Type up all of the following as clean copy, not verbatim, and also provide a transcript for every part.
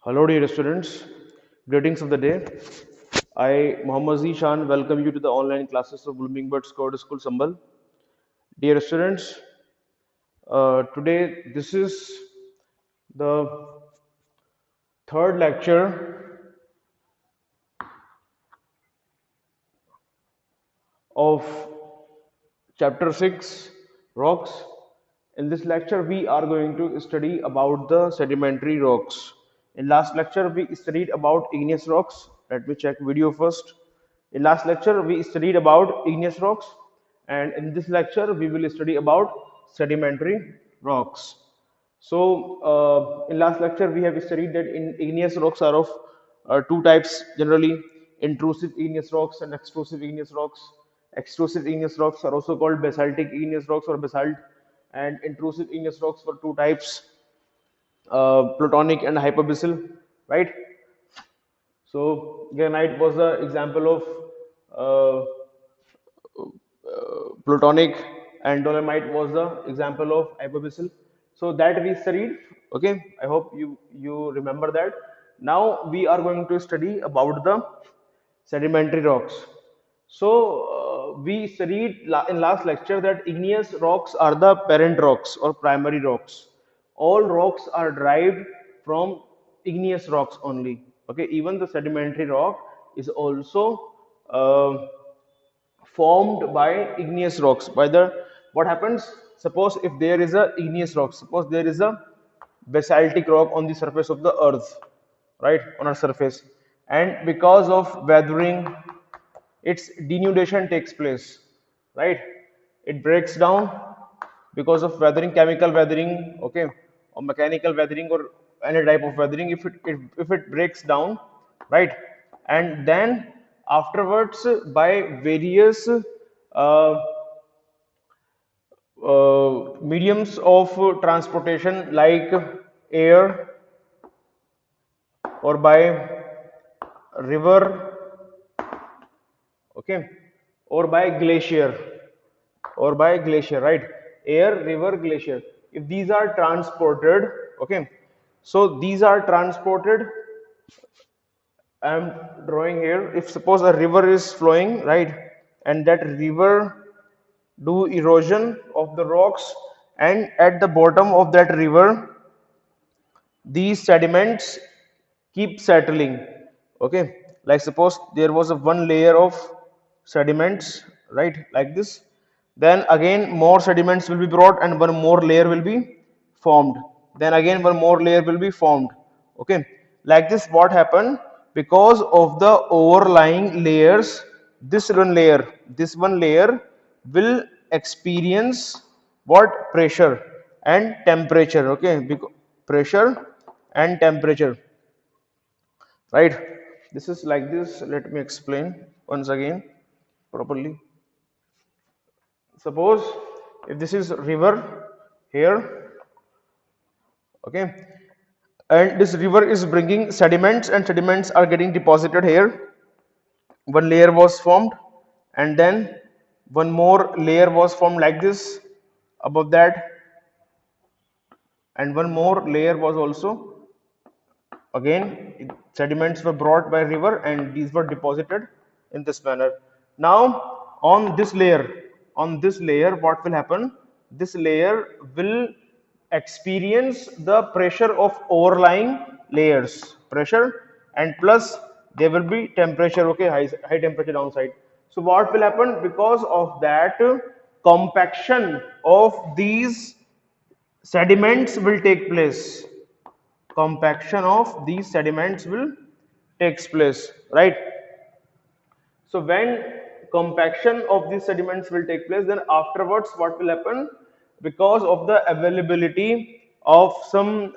Hello, dear students. Greetings of the day. I, Mohammad Zishan, welcome you to the online classes of Blooming Birds Code School, Sambal. Dear students, today this is the third lecture of chapter 6 rocks. In this lecture we are going to study about the sedimentary rocks. In last lecture we studied about igneous rocks. Let me check video first. In last lecture we studied about igneous rocks, and in this lecture we will study about sedimentary rocks. So in last lecture we have studied that in igneous rocks are of two types generally: intrusive igneous rocks and extrusive igneous rocks. Extrusive igneous rocks are also called basaltic igneous rocks or basalt, and intrusive igneous rocks were two types: plutonic and hypabyssal, right? So granite was the example of uh, plutonic, and dolomite was the example of hypabyssal. So that we studied. Okay, I hope you remember that. Now we are going to study about the sedimentary rocks. So we studied in last lecture that igneous rocks are the parent rocks or primary rocks. All rocks are derived from igneous rocks only. Okay, even the sedimentary rock is also uh, formed by igneous rocks. By the what happens, suppose if there is a igneous rock, suppose there is a basaltic rock on the surface of the earth, right, on our surface, and because of weathering its denudation takes place, right? It breaks down because of weathering, chemical weathering, okay, or mechanical weathering, or any type of weathering. If it breaks down, right, and then afterwards by various mediums of transportation like air, or by river, okay, or by glacier, right? Air, river, glacier, if these are transported, okay, so these are transported. I am drawing here, if suppose a river is flowing, right, and that river do erosion of the rocks, and at the bottom of that river these sediments keep settling. Okay, like suppose there was a one layer of sediments, right, like this, then again more sediments will be brought and one more layer will be formed, then again one more layer will be formed. Okay, like this what happened, because of the overlying layers, this one layer will experience what, pressure and temperature. Okay, because pressure and temperature, right? This is like this. Let me explain once again properly. Suppose if this is river here, okay, and this river is bringing sediments and sediments are getting deposited here, one layer was formed, and then one more layer was formed like this above that, and one more layer was also, again sediments were brought by river and these were deposited in this manner. Now on this layer what will happen, this layer will experience the pressure of overlying layers, pressure, and plus there will be temperature, okay, high temperature downside. So what will happen, because of that compaction of these sediments will take place, compaction of these sediments will takes place, right? So when compaction of these sediments will take place, then afterwards what will happen, because of the availability of some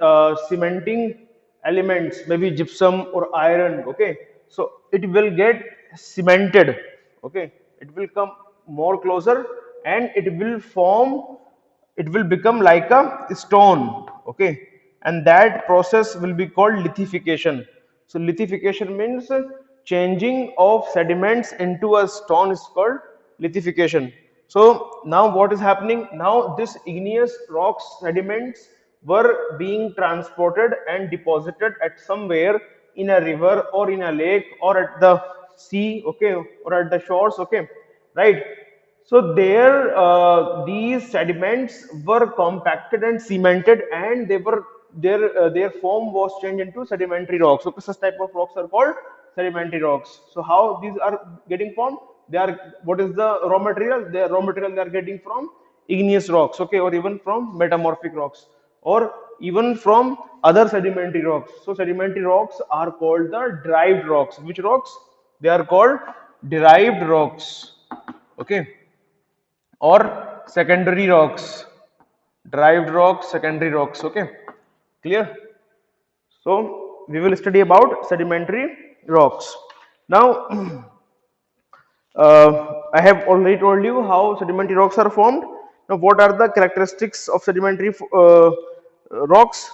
cementing elements, maybe gypsum or iron, okay, so it will get cemented, okay, it will come more closer and it will become like a stone, okay, and that process will be called lithification. So lithification means changing of sediments into a stone is called lithification. So now what is happening, now this igneous rocks sediments were being transported and deposited at somewhere in a river or in a lake or at the sea, okay, or at the shores, okay, right? So there, these sediments were compacted and cemented, and they were their form was changed into sedimentary rocks. So such type of rocks are called sedimentary rocks. So how these are getting formed? They are, what is the raw material? The raw material they are getting from igneous rocks, okay, or even from metamorphic rocks, or even from other sedimentary rocks. So sedimentary rocks are called the derived rocks. Which rocks? They are called derived rocks, okay, or secondary rocks. Derived rocks, secondary rocks, okay, clear? So we will study about sedimentary rocks. Now I have already told you how sedimentary rocks are formed. Now, what are the characteristics of sedimentary rocks?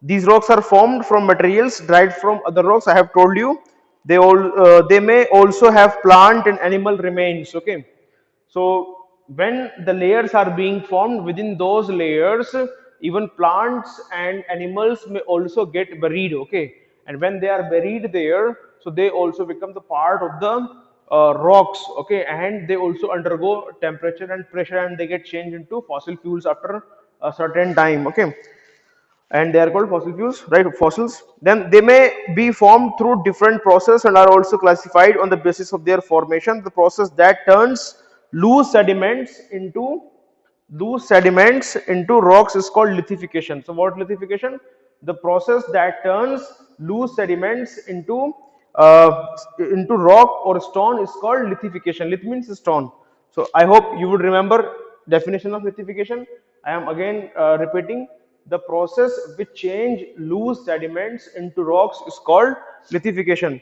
These rocks are formed from materials derived from other rocks. I have told you. They may also have plant and animal remains. Okay, so when the layers are being formed, within those layers, even plants and animals may also get buried. Okay, and when they are buried there, so they also become the part of the rocks. Okay, and they also undergo temperature and pressure, and they get changed into fossil fuels after a certain time. Okay, and they are called fossil fuels, right? Fossils. Then they may be formed through different process and are also classified on the basis of their formation. The process that turns loose sediments into rocks is called lithification. So what lithification? The process that turns loose sediments into rock or stone is called lithification. Lith means stone. So I hope you would remember definition of lithification. I am again repeating. The process which change loose sediments into rocks is called lithification.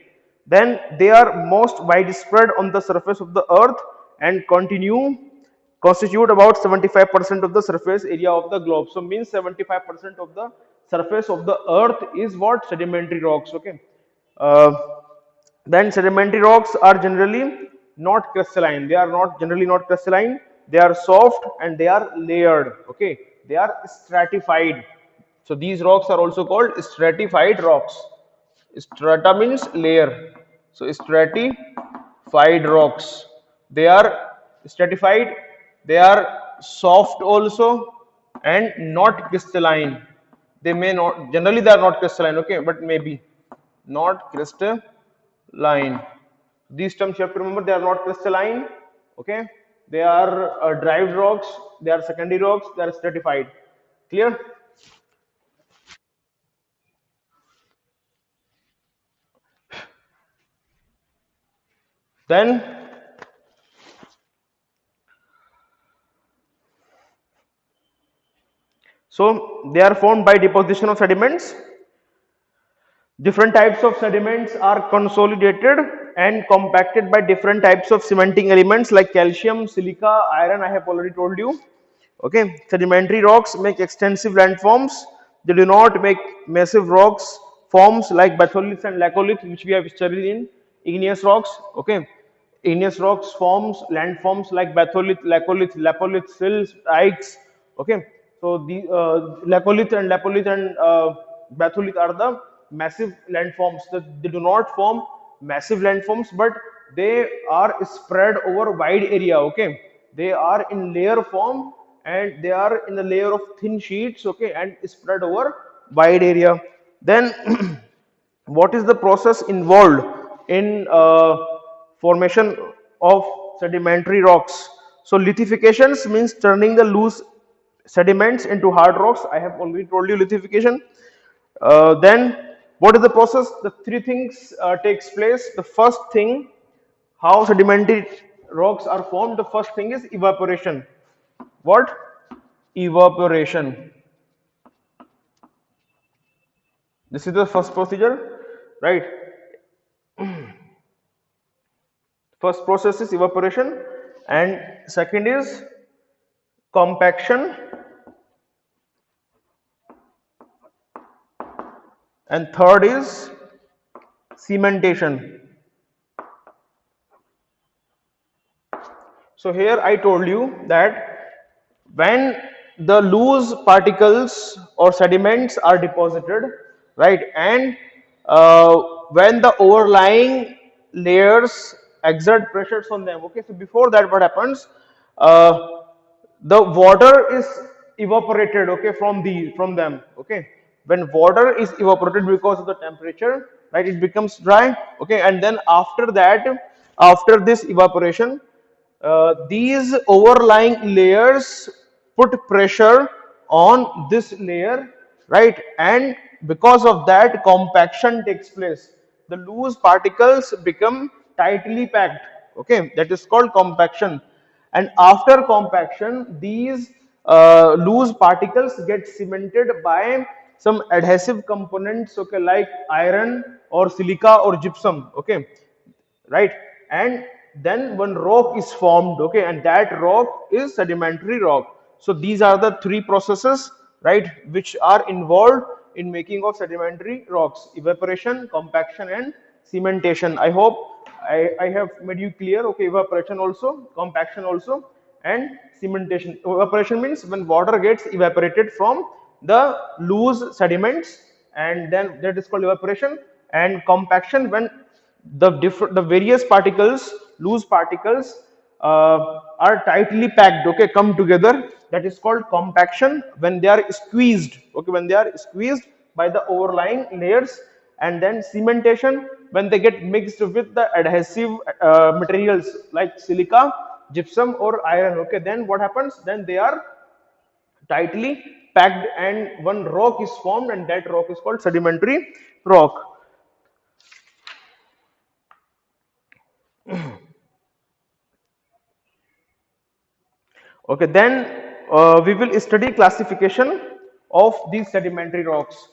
Then they are most widespread on the surface of the earth and constitute about 75% of the surface area of the globe. So means 75% of the surface of the earth is what? Sedimentary rocks. Okay. Uh, then sedimentary rocks are generally not crystalline. They are not generally not crystalline. They are soft and they are layered. Okay, they are stratified. So these rocks are also called stratified rocks. Strata means layer. So stratified rocks. They are stratified. They are soft also and not crystalline. They may not, generally they are not crystalline, okay, but maybe not crystalline. These terms you have to remember, they are not crystalline, okay, they are derived rocks, they are secondary rocks, they are stratified. Clear? Then so they are formed by deposition of sediments. Different types of sediments are consolidated and compacted by different types of cementing elements like calcium, silica, iron. I have already told you. Okay, sedimentary rocks make extensive landforms. They do not make massive rocks forms like batholiths and laccolith, which we have studied in igneous rocks. Okay, igneous rocks forms landforms like batholith, laccolith, lapolith, sills, dikes. Okay, so the lapolith and batholith are the massive landforms. They do not form massive landforms, but they are spread over wide area. Okay, they are in layer form and they are in the layer of thin sheets, okay, and spread over wide area. Then what is the process involved in formation of sedimentary rocks? So lithifications means turning the loose sediments into hard rocks. I have already told you lithification. Then what is the process? The three things takes place. The first thing, how sedimentary rocks are formed, the first thing is evaporation. What? Evaporation. This is the first procedure, right? First process is evaporation, and second is compaction, and third is cementation. So here I told you that when the loose particles or sediments are deposited, right? And when the overlying layers exert pressures on them, okay, so before that what happens, uh, the water is evaporated, okay, from them, okay. When water is evaporated because of the temperature, right, it becomes dry, okay. And then after that, after this evaporation, these overlying layers put pressure on this layer, right, and because of that compaction takes place. The loose particles become tightly packed, okay, that is called compaction. And after compaction, these loose particles get cemented by some adhesive components, okay, like iron or silica or gypsum, okay, right. And then one rock is formed, okay, and that rock is sedimentary rock. So these are the three processes, right, which are involved in making of sedimentary rocks: evaporation, compaction, and cementation. I hope I have made you clear, okay. Evaporation also, compaction also, and cementation. Evaporation means when water gets evaporated from the loose sediments, and then that is called evaporation. And compaction, when the various particles, loose particles, are tightly packed, okay, come together, that is called compaction. When they are squeezed, okay, when they are squeezed by the overlying layers. And then cementation, when they get mixed with the adhesive materials like silica, gypsum, or iron, okay, then what happens, then they are tightly packed and one rock is formed, and that rock is called sedimentary rock. Okay, then we will study classification of these sedimentary rocks.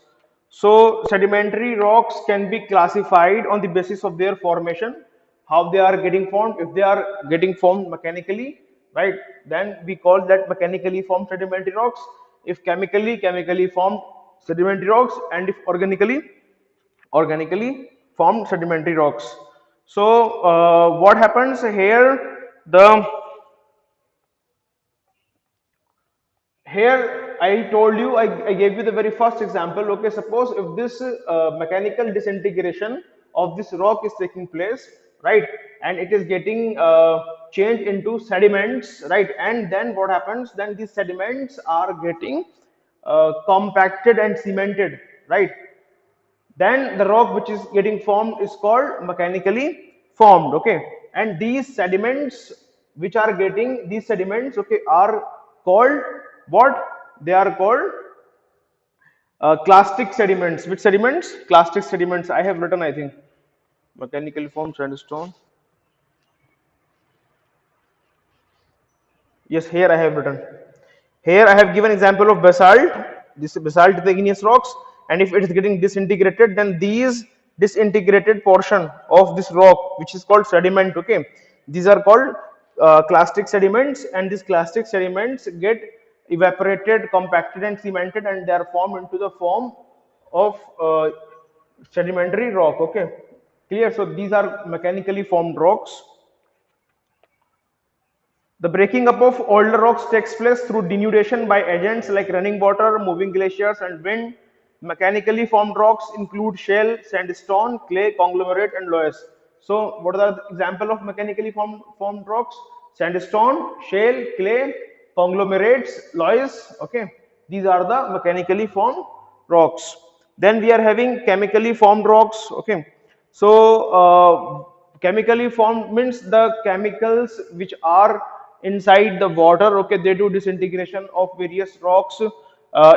So sedimentary rocks can be classified on the basis of their formation, how they are getting formed. If they are getting formed mechanically, right, then we call that mechanically formed sedimentary rocks. If chemically formed sedimentary rocks, and if organically formed sedimentary rocks. So what happens here? The Here I told you, I gave you the very first example, okay. Suppose if this mechanical disintegration of this rock is taking place, right, and it is getting changed into sediments, right, and then what happens, then these sediments are getting compacted and cemented, right. Then the rock which is getting formed is called mechanically formed, okay. And these sediments which are getting, these sediments, okay, are called what? They are called clastic sediments. Which sediments? Clastic sediments. I have written, I think, mechanically formed sandstone. Yes, here I have written. Here I have given example of basalt. This basalt is the igneous rocks, and if it is getting disintegrated, then these disintegrated portion of this rock, which is called sediment, okay, these are called clastic sediments, and these clastic sediments get evaporated, compacted, and cemented, and they are formed into the form of sedimentary rock, okay. Clear? So these are mechanically formed rocks. The breaking up of older rocks takes place through denudation by agents like running water, moving glaciers, and wind. Mechanically formed rocks include shale, sandstone, clay, conglomerate, and loess. So, what are the example of mechanically formed rocks? Sandstone, shale, clay, conglomerates, loess. Okay, these are the mechanically formed rocks. Then we are having chemically formed rocks. Okay, so chemically formed means the chemicals which are inside the water, okay, they do disintegration of various rocks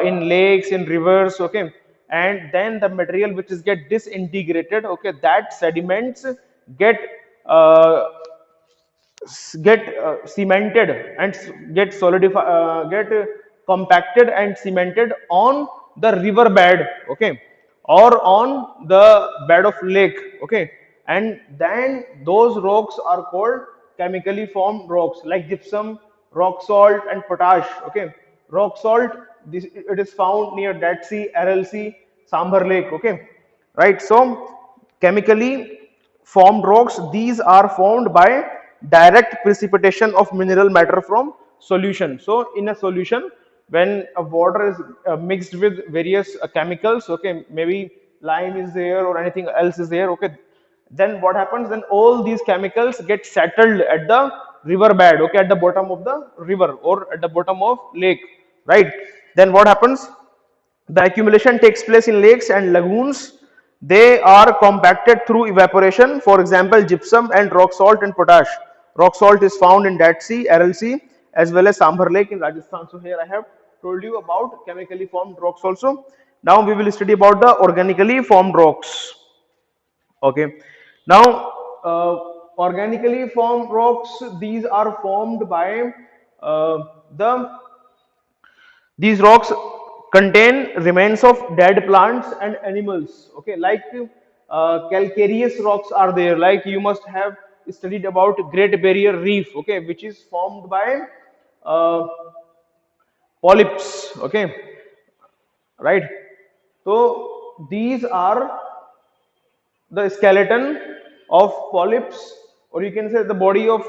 in lakes, in rivers, okay, and then the material which is get disintegrated, okay, that sediments get uh, cemented and get solidified, get compacted and cemented on the river bed, okay, or on the bed of lake, okay, and then those rocks are called chemically formed rocks like gypsum, rock salt, and potash, okay. Rock salt, this it is found near Dead Sea, Aral Sea, Sambar Lake, okay, right. So chemically formed rocks, these are formed by direct precipitation of mineral matter from solution. So in a solution, when a water is mixed with various chemicals, okay, maybe lime is there or anything else is there, okay, then what happens, then all these chemicals get settled at the river bed, okay, at the bottom of the river or at the bottom of lake, right? Then what happens, the accumulation takes place in lakes and lagoons. They are compacted through evaporation. For example, gypsum and rock salt and potash. Rock salt is found in Dead Sea, Aral Sea, as well as Sambhar Lake in Rajasthan. So here I have told you about chemically formed rocks also. Now we will study about the organically formed rocks. Okay. Now, organically formed rocks, these are formed by the these rocks contain remains of dead plants and animals. Okay, like calcareous rocks are there. Like you must have studied about Great Barrier Reef. Okay, which is formed by uh, polyps. Okay, right. So these are the skeleton of polyps, or you can say the body of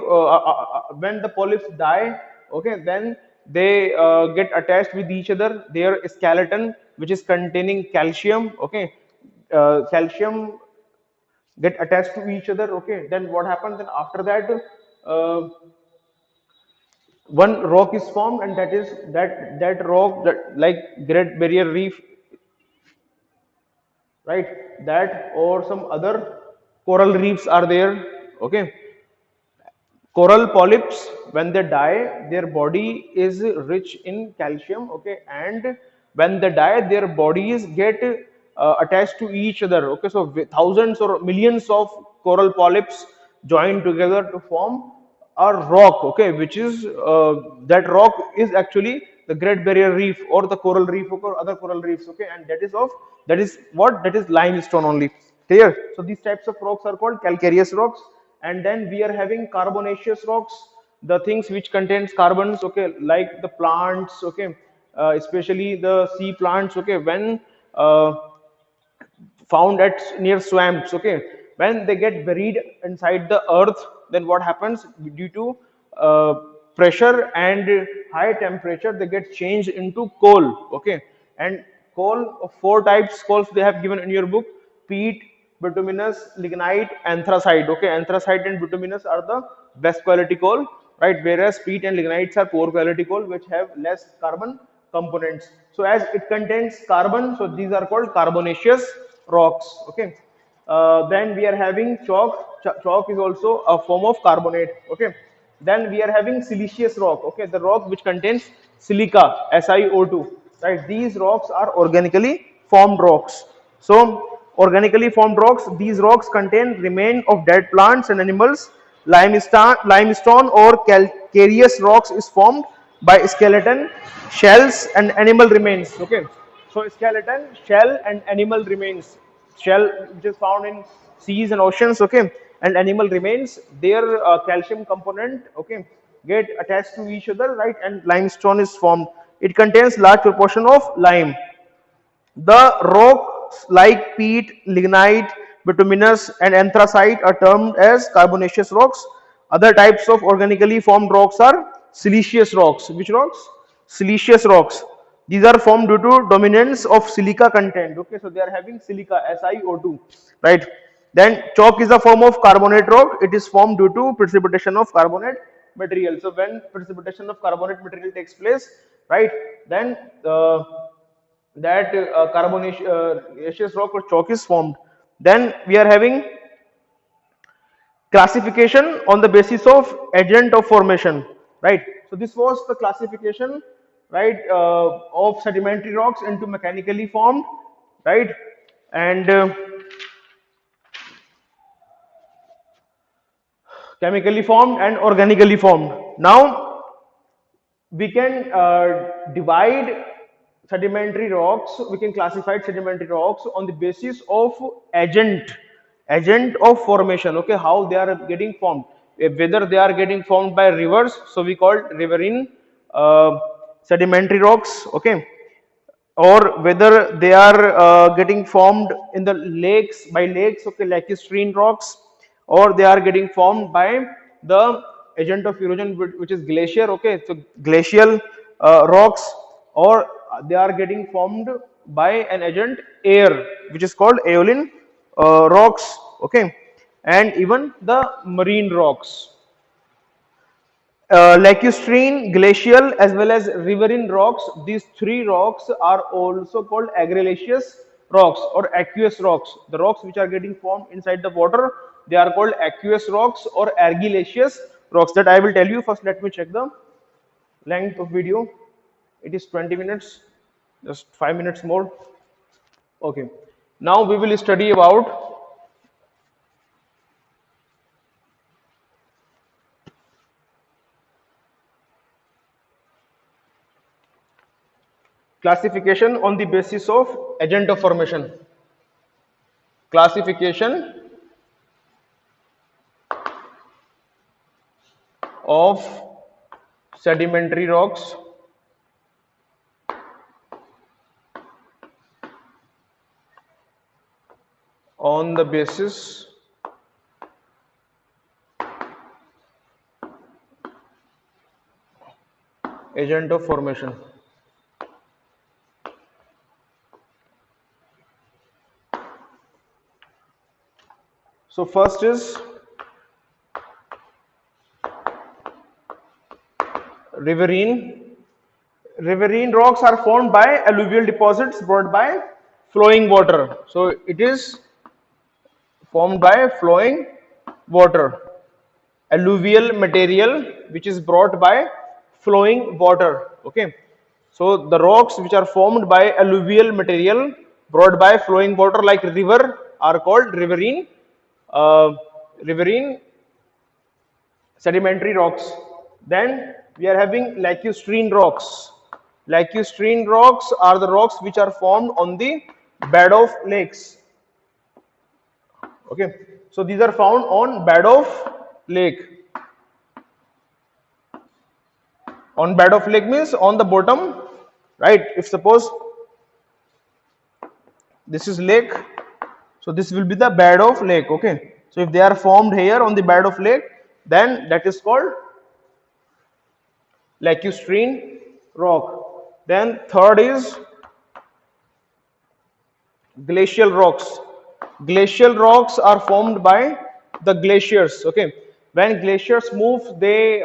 when the polyps die, okay, then they get attached with each other, their skeleton which is containing calcium, okay, calcium get attached to each other, okay, then what happens, then after that uh, one rock is formed, and that is that rock, that like Great Barrier Reef, right, that or some other coral reefs are there, okay. Coral polyps, when they die, their body is rich in calcium, okay, and when they die, their bodies get attached to each other, okay. So thousands or millions of coral polyps join together to form a rock, okay, which is that rock is actually the Great Barrier Reef or the coral reef or other coral reefs, okay, and that is what, that is limestone only. Clear? So these types of rocks are called calcareous rocks. And then we are having carbonaceous rocks, the things which contains carbons, okay, like the plants, okay, especially the sea plants, okay, when found at near swamps, okay, when they get buried inside the earth, then what happens, due to uh, pressure and high temperature, they get changed into coal, okay. And coal of four types coals they have given in your book: peat, bituminous, lignite, anthracite, okay. Anthracite and bituminous are the best quality coal, right, whereas peat and lignites are poor quality coal which have less carbon components. So as it contains carbon, so these are called carbonaceous rocks, okay. Then we are having chalk. Chalk is also a form of carbonate, okay. Then we are having siliceous rock, okay, the rock which contains silica, SiO2, right. These rocks are organically formed rocks. So organically formed rocks, these rocks contain remain of dead plants and animals. Limestone or calcareous rocks is formed by skeleton, shells, and animal remains, okay. So skeleton, shell, and animal remains. Shell which is found in seas and oceans, okay, and animal remains. Their calcium component, okay, get attached to each other, right, and limestone is formed. It contains large proportion of lime. The rocks like peat, lignite, bituminous, and anthracite are termed as carbonaceous rocks. Other types of organically formed rocks are siliceous rocks. Which rocks? Siliceous rocks. These are formed due to dominance of silica content. Okay, so they are having silica, SiO2, right? Then chalk is a form of carbonate rock. It is formed due to precipitation of carbonate material. So when precipitation of carbonate material takes place, right, then that carbonaceous rock or chalk is formed. Then we are having classification on the basis of agent of formation, right? So this was the classification, right, of sedimentary rocks into mechanically formed, right, and chemically formed and organically formed. Now we can divide sedimentary rocks, we can classify sedimentary rocks on the basis of agent of formation, okay, how they are getting formed. Whether they are getting formed by rivers, so we call riverine sedimentary rocks, okay, or whether they are getting formed in the lakes, by lakes, okay, lacustrine rocks, or they are getting formed by the agent of erosion which is glacier, okay, so glacial rocks. or they are getting formed by an agent air, which is called aeolian rocks. Okay, and even the marine rocks. Lacustrine, glacial, as well as riverine rocks. These three rocks are also called argillaceous rocks or aqueous rocks. The rocks which are getting formed inside the water, they are called aqueous rocks or argillaceous rocks. That I will tell you. First, let me check the length of video. It is 20 minutes, just 5 minutes more. Okay. Now we will study about classification on the basis of agent of formation. Classification of sedimentary rocks on the basis agent of formation. So first is riverine. Riverine rocks are formed by alluvial deposits brought by flowing water. So it is formed by flowing water. Alluvial material which is brought by flowing water. Okay. So the rocks which are formed by alluvial material brought by flowing water like river are called uh, riverine sedimentary rocks. Then we are having lacustrine rocks. Lacustrine rocks are the rocks which are formed on the bed of lakes. Okay, so these are found on bed of lake. On bed of lake means on the bottom, right? If suppose this is lake, so this will be the bed of lake. Okay, so if they are formed here on the bed of lake, then that is called lacustrine rock. Then third is glacial rocks. Glacial rocks are formed by the glaciers. Okay, when glaciers move, they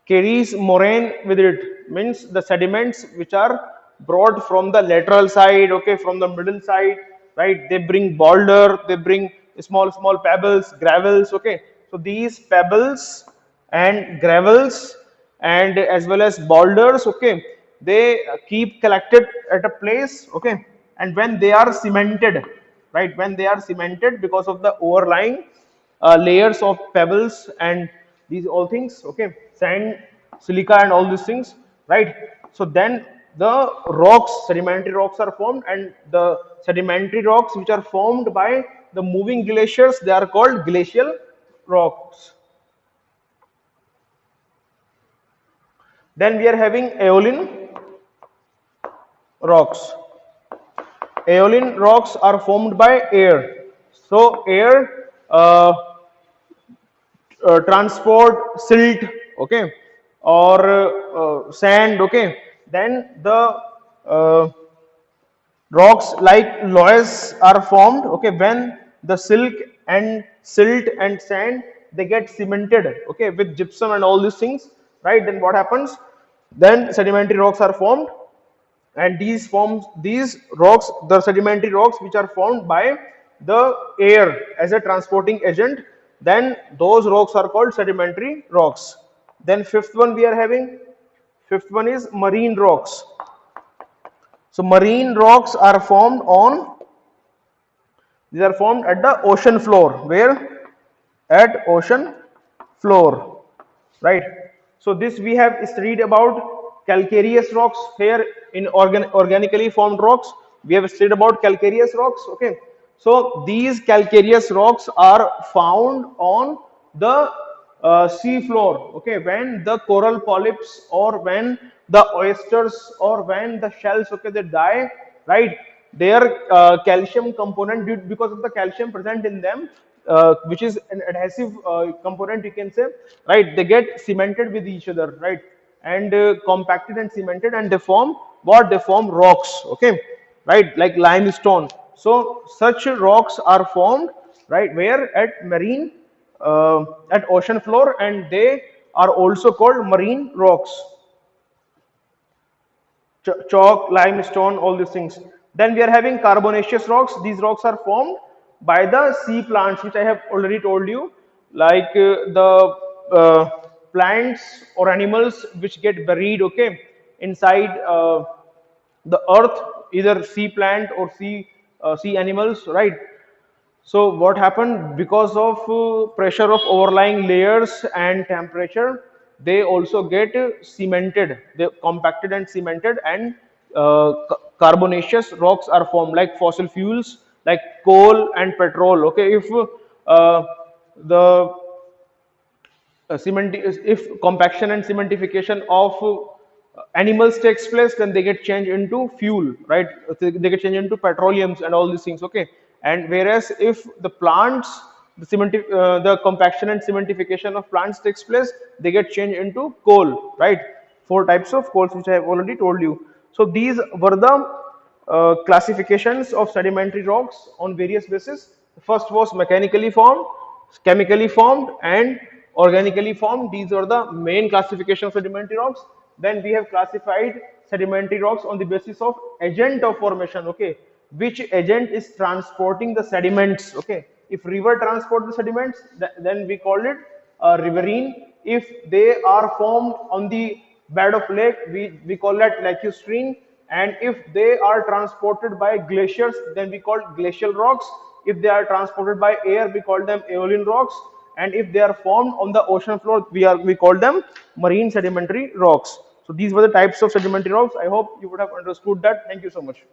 carries moraine with it. Means the sediments which are brought from the lateral side. Okay, from the middle side, right? They bring boulder. They bring small pebbles, gravels. Okay, so these pebbles and gravels and as well as boulders, okay, they keep collected at a place. Okay, and when they are cemented, right, when they are cemented because of the overlying layers of pebbles and these all things, okay, sand, silica and all these things, right, so then the rocks, sedimentary rocks are formed, and the sedimentary rocks which are formed by the moving glaciers, they are called glacial rocks. Then we are having aeolian rocks. Aeolian rocks are formed by air. So air transport silt, okay, or sand, okay. Then the rocks like loess are formed, okay, when the silk and silt and sand they get cemented, okay, with gypsum and all these things, right? Then what happens? Then sedimentary rocks are formed, and these rocks, the sedimentary rocks which are formed by the air as a transporting agent, then those rocks are called sedimentary rocks. Then fifth one we are having, fifth one is marine rocks. So marine rocks are formed on, these are formed at the ocean floor. Where? At ocean floor, right? So this we have studied about calcareous rocks here in organically formed rocks. We have studied about calcareous rocks, okay. So these calcareous rocks are found on the sea floor, okay, when the coral polyps or when the oysters or when the shells, okay, they die, right, their calcium component, because of the calcium present in them, which is an adhesive component, you can say, right, they get cemented with each other, right, and compacted and cemented, and they form what? They form rocks, okay, right, like limestone. So such rocks are formed, right, where at marine, at ocean floor, and they are also called marine rocks. Chalk, limestone, all these things. Then we are having carbonaceous rocks. These rocks are formed by the sea plants, which I have already told you, like the plants or animals which get buried, okay, inside the earth, either sea plant or sea animals, right? So what happened, because of pressure of overlying layers and temperature, they also get cemented, they compacted and cemented, and carbonaceous rocks are formed, like fossil fuels like coal and petrol. Okay, if the cement, if compaction and cementification of animals takes place, then they get changed into fuel, right? They get changed into petroleums and all these things, okay. And whereas if the plants, the compaction and cementification of plants takes place, they get changed into coal, right? Four types of coals which I have already told you. So these were the classifications of sedimentary rocks on various bases. The first was mechanically formed, chemically formed, and organically formed. These are the main classification of sedimentary rocks. Then we have classified sedimentary rocks on the basis of agent of formation, okay, which agent is transporting the sediments, okay. If river transport the sediments, then we call it riverine. If they are formed on the bed of lake, we call that lacustrine. And if they are transported by glaciers, then we call glacial rocks. If they are transported by air, we call them aeolian rocks. And if they are formed on the ocean floor, we call them marine sedimentary rocks. So these were the types of sedimentary rocks. I hope you would have understood that. Thank you so much.